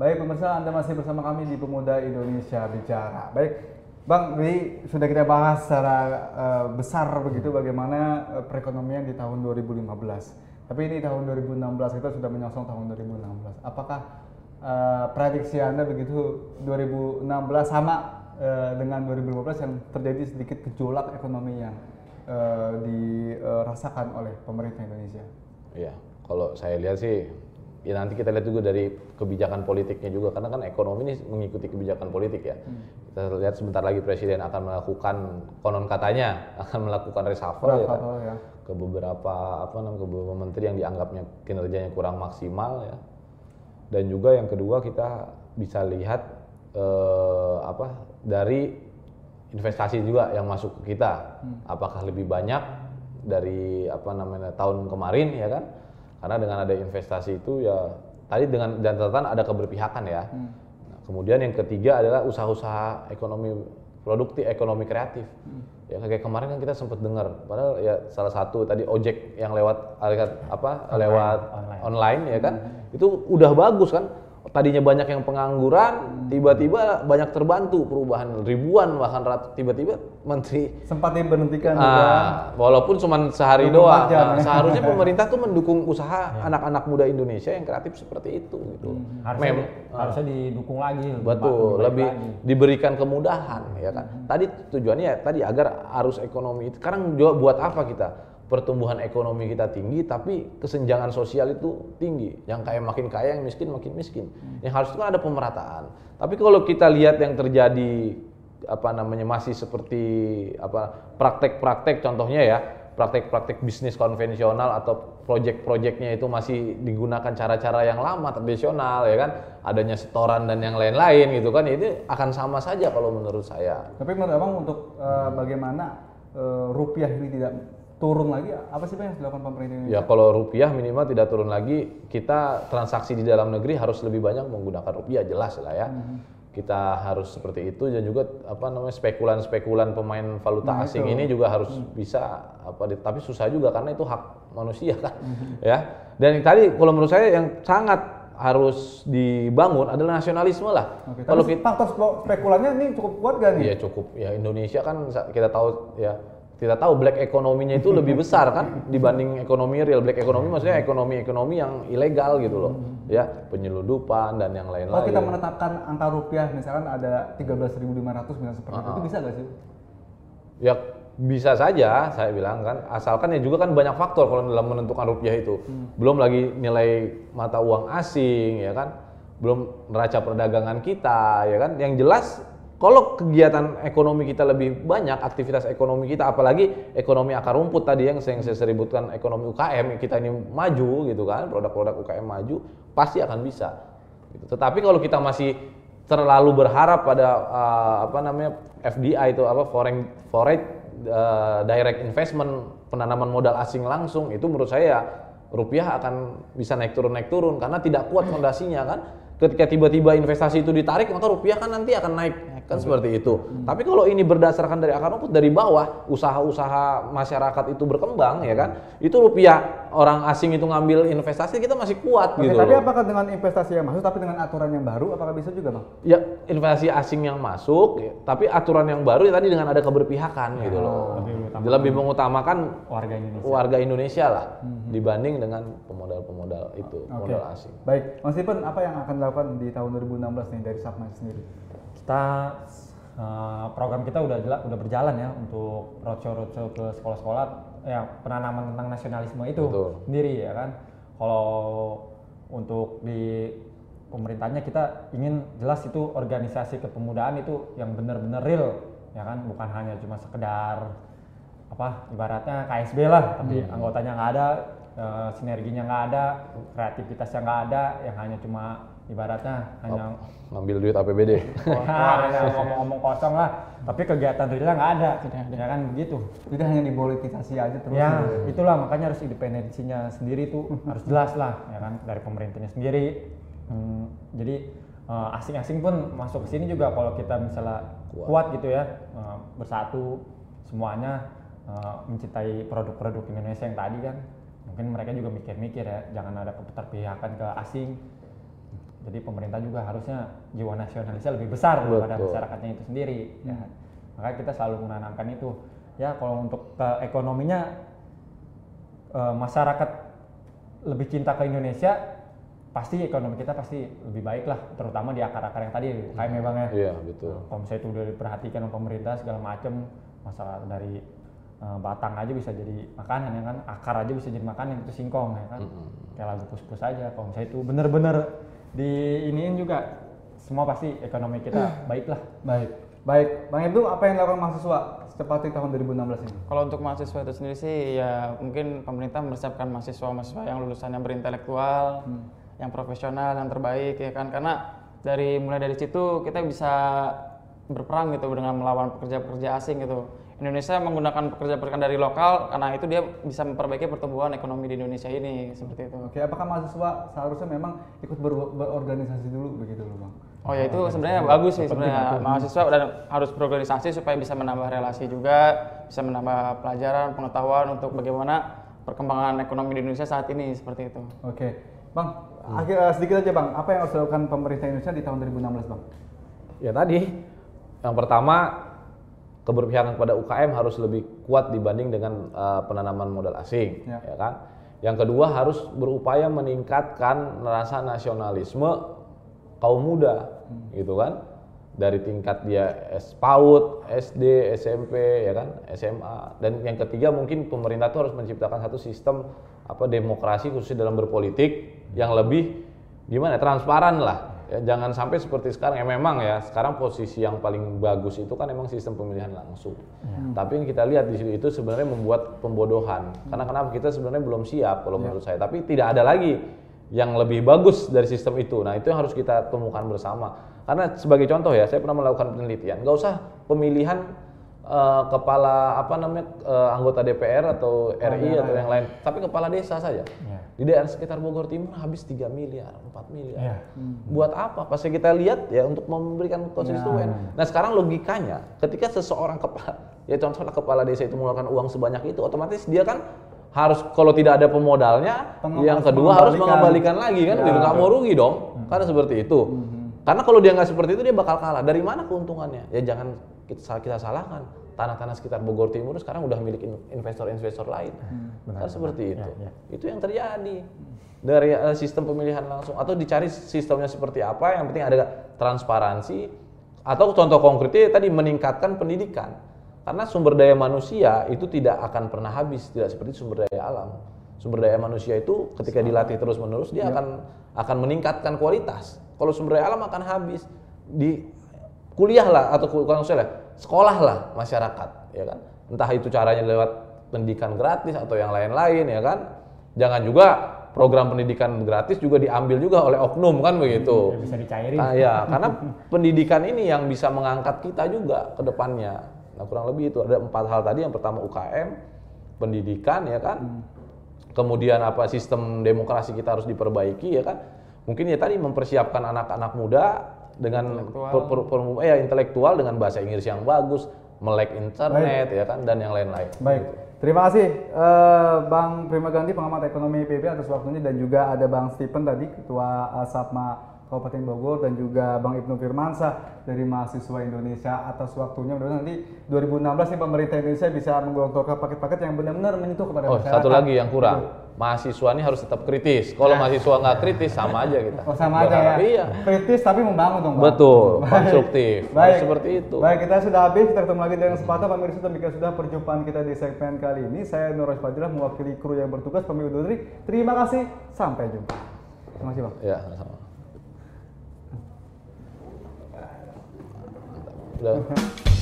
Baik pemirsa, Anda masih bersama kami di Pemuda Indonesia Bicara. Baik, Bang, ini sudah kita bahas secara besar begitu bagaimana perekonomian di tahun 2015. Tapi ini tahun 2016, kita sudah menyongsong tahun 2016. Apakah prediksi Anda begitu 2016 sama dengan 2015 yang terjadi sedikit gejolak ekonomi yang dirasakan oleh pemerintah Indonesia? Iya, kalau saya lihat sih, ya nanti kita lihat juga dari kebijakan politiknya juga, karena kan ekonomi ini mengikuti kebijakan politik ya. Kita lihat sebentar lagi Presiden akan melakukan, konon katanya akan melakukan reshuffle ya, ke beberapa menteri yang dianggapnya kinerjanya kurang maksimal ya. Dan juga yang kedua kita bisa lihat dari investasi juga yang masuk ke kita, apakah lebih banyak dari tahun kemarin ya kan? Karena dengan ada investasi itu ya tadi dengan dan catatan ada keberpihakan ya. Nah, kemudian yang ketiga adalah usaha-usaha ekonomi produktif, ekonomi kreatif. Ya kayak kemarin kan kita sempat dengar, padahal ya salah satu tadi ojek yang lewat online ya kan, itu udah bagus kan. Tadinya banyak yang pengangguran, tiba-tiba banyak terbantu, perubahan ribuan bahkan tiba-tiba menteri sempat diberhentikan walaupun cuma sehari doang. Seharusnya pemerintah tuh mendukung usaha anak-anak muda Indonesia yang kreatif seperti itu gitu. Harusnya didukung lagi. Betul, lebih diberikan kemudahan ya kan. Tadi tujuannya ya tadi agar arus ekonomi itu. Sekarang juga buat apa kita? Pertumbuhan ekonomi kita tinggi, tapi kesenjangan sosial itu tinggi. Yang kaya makin kaya, yang miskin makin miskin. Yang harus itu kan ada pemerataan. Tapi kalau kita lihat yang terjadi masih seperti praktek-praktek, contohnya ya praktek-praktek bisnis konvensional atau proyek-proyeknya itu masih digunakan cara-cara yang lama tradisional ya kan, adanya setoran dan yang lain-lain gitu kan, itu akan sama saja kalau menurut saya. Tapi menurut Abang untuk bagaimana rupiah ini tidak turun lagi, apa sih yang dilakukan pemerintah Indonesia? Ya kalau rupiah minimal tidak turun lagi, kita transaksi di dalam negeri harus lebih banyak menggunakan rupiah, jelas lah ya. Kita harus seperti itu, dan juga spekulan-spekulan pemain valuta asing ini juga harus bisa tapi susah juga karena itu hak manusia kan. Ya. Dan tadi kalau menurut saya yang sangat harus dibangun adalah nasionalisme lah. Kalau faktor spekulannya ini cukup kuat gak nih? Iya cukup. Ya Indonesia kan kita tahu black ekonominya itu lebih besar kan dibanding ekonomi real. Black ekonomi maksudnya ekonomi yang ilegal gitu loh. Ya, penyeludupan dan yang lain-lain. Kalau kita menetapkan angka rupiah misalkan ada 13.500 misalnya seperti itu bisa gak sih? Ya bisa saja saya bilang kan, asalkan ya juga kan banyak faktor kalau dalam menentukan rupiah itu. Belum lagi nilai mata uang asing ya kan, belum neraca perdagangan kita ya kan. Yang jelas kalau kegiatan ekonomi kita lebih banyak, aktivitas ekonomi kita, apalagi ekonomi akar rumput tadi yang saya sebutkan, ekonomi UKM kita ini maju gitu kan, produk-produk UKM maju, pasti akan bisa. Gitu. Tetapi kalau kita masih terlalu berharap pada FDI itu foreign direct investment, penanaman modal asing langsung, itu menurut saya rupiah akan bisa naik turun karena tidak kuat fondasinya kan. Ketika tiba-tiba investasi itu ditarik, maka rupiah kan nanti akan naik kan seperti itu. Tapi kalau ini berdasarkan dari akar rumput dari bawah, usaha-usaha masyarakat itu berkembang ya kan, itu rupiah orang asing itu ngambil investasi kita masih kuat gitu. Tapi apakah dengan investasi yang masuk tapi dengan aturan yang baru apakah bisa juga Bang? Ya investasi asing yang masuk, ya, tapi aturan yang baru ya tadi dengan ada keberpihakan gitu loh. Lebih mengutamakan warga Indonesia lah dibanding dengan pemodal-pemodal itu, modal asing. Baik, Mas Stephen, apa yang akan dilakukan di tahun 2016 nih dari Sapma sendiri? Kita program kita udah berjalan ya untuk roadshow ke sekolah-sekolah ya, penanaman tentang nasionalisme itu sendiri ya kan. Kalau untuk di pemerintahnya kita ingin jelas itu organisasi kepemudaan itu yang benar-benar real ya kan, bukan hanya cuma sekedar ibaratnya KSB lah, tapi anggotanya nggak ada, sinerginya nggak ada, kreativitasnya nggak ada, yang hanya cuma ibaratnya hanya ngambil duit APBD. Ngomong kosong lah, tapi kegiatan realnya nggak ada, ya kan begitu. Jadi hanya dipolitisasi aja terus. Ya, itulah makanya harus independensinya sendiri tuh harus jelas lah, ya kan, dari pemerintahnya sendiri. Jadi asing-asing pun masuk ke sini juga kalau kita misalnya kuat gitu ya, bersatu semuanya, mencintai produk-produk Indonesia yang tadi kan, mungkin mereka juga mikir-mikir ya, jangan ada keterpihakan ke asing. Jadi pemerintah juga harusnya jiwa nasionalisnya lebih besar daripada Betul. masyarakatnya itu sendiri. Ya. Makanya kita selalu menanamkan itu. Ya kalau untuk ekonominya masyarakat lebih cinta ke Indonesia, pasti ekonomi kita pasti lebih baik lah, terutama di akar-akar yang tadi UKM ya Bang ya. Iya, betul. Kalau misalnya itu udah diperhatikan oleh pemerintah segala macam, masalah dari batang aja bisa jadi makanan ya kan, akar aja bisa jadi makanan, itu singkong ya kan. Kayak lagu Pus-Pus aja, kalau misalnya itu bener-bener di iniin juga, semua pasti ekonomi kita baik lah. Baik, Bang Ibnu, apa yang dilakukan mahasiswa secepatnya tahun 2016 ini? Kalau untuk mahasiswa itu sendiri sih ya mungkin pemerintah mempersiapkan mahasiswa yang lulusannya berintelektual, yang profesional, yang terbaik ya kan, karena mulai dari situ kita bisa berperang gitu dengan melawan pekerja-pekerja asing gitu. Indonesia menggunakan pekerja-pekerja dari lokal karena itu dia bisa memperbaiki pertumbuhan ekonomi di Indonesia ini seperti itu. Oke, apakah mahasiswa seharusnya memang ikut berorganisasi dulu begitu loh Bang? Oh ya itu sebenarnya bagus sih sebenarnya, mahasiswa dan harus berorganisasi supaya bisa menambah relasi juga, bisa menambah pelajaran, pengetahuan untuk bagaimana perkembangan ekonomi di Indonesia saat ini seperti itu. Oke, Bang, sedikit aja Bang, apa yang harus dilakukan pemerintah Indonesia di tahun 2016 Bang? Ya tadi, yang pertama keberpihakan kepada UKM harus lebih kuat dibanding dengan penanaman modal asing, ya kan? Yang kedua harus berupaya meningkatkan rasa nasionalisme kaum muda, gitu kan? Dari tingkat dia PAUD, SD, SMP, ya kan, SMA. Dan yang ketiga mungkin pemerintah itu harus menciptakan satu sistem demokrasi khususnya dalam berpolitik yang lebih gimana transparan lah. Ya, jangan sampai seperti sekarang ya, memang ya sekarang posisi yang paling bagus itu kan memang sistem pemilihan langsung. Tapi yang kita lihat di situ itu sebenarnya membuat pembodohan. Karena kenapa kita sebenarnya belum siap kalau menurut saya. Tapi tidak ada lagi yang lebih bagus dari sistem itu. Nah itu yang harus kita temukan bersama. Karena sebagai contoh ya, saya pernah melakukan penelitian. Nggak usah pemilihan kepala anggota DPR atau RI atau yang lain, tapi kepala desa saja. Di daerah sekitar Bogor Timur habis 3 miliar, 4 miliar. Buat apa? Pasti kita lihat ya untuk memberikan konstituen. Nah sekarang logikanya, ketika seseorang contohnya kepala desa itu mengeluarkan uang sebanyak itu, otomatis dia kan harus kalau tidak ada pemodalnya, yang kedua harus mengembalikan lagi kan, nggak mau rugi dong, karena seperti itu. Karena kalau dia nggak seperti itu dia bakal kalah. Dari mana keuntungannya? Ya jangan kita salahkan. Tanah-tanah sekitar Bogor Timur sekarang udah milik investor-investor lain. Kan seperti itu. Itu yang terjadi dari sistem pemilihan langsung. Atau dicari sistemnya seperti apa? Yang penting ada transparansi. Atau contoh konkretnya tadi meningkatkan pendidikan. Karena sumber daya manusia itu tidak akan pernah habis, tidak seperti sumber daya alam. Sumber daya manusia itu ketika dilatih terus-menerus dia akan meningkatkan kualitas. Kalau sumber daya alam akan habis, di kuliah lah atau sekolah lah masyarakat, ya kan. Entah itu caranya lewat pendidikan gratis atau yang lain-lain, ya kan. Jangan juga program pendidikan gratis juga diambil juga oleh oknum kan begitu. Bisa dicairin. Nah, ya, karena pendidikan ini yang bisa mengangkat kita juga ke depannya. Nah, kurang lebih itu ada 4 hal tadi. Yang pertama UKM, pendidikan, ya kan. Kemudian sistem demokrasi kita harus diperbaiki, ya kan. Mungkin ya tadi mempersiapkan anak-anak muda dengan intelektual dengan bahasa Inggris yang bagus, melek internet, ya kan, dan yang lain-lain. Baik, terima kasih Bang Prima Ganti, pengamat ekonomi IPB atas waktunya, dan juga ada Bang Stephen tadi, Ketua Sapma Kabupaten Bogor, dan juga Bang Ibnu Firmansyah dari mahasiswa Indonesia atas waktunya. Mudah-mudahan nanti 2016 nih pemerintah Indonesia bisa menggelontorkan paket-paket yang benar-benar menyentuh kepada masyarakat. Satu lagi yang kurang. Mahasiswa ini harus tetap kritis. Kalau mahasiswa nggak kritis, sama aja kita. Sama aja ya. Iya. Kritis tapi membangun dong, Bang. Betul, konstruktif. Baik, seperti itu. Baik, kita sudah habis. Kita ketemu lagi dengan kesempatan. Pemirsa, demikian sudah perjumpaan kita di segmen kali ini. Saya Nuraj Fadilah mewakili kru yang bertugas, kami undur diri. Terima kasih. Sampai jumpa. Terima kasih, Bang. Ya, sama. Udah.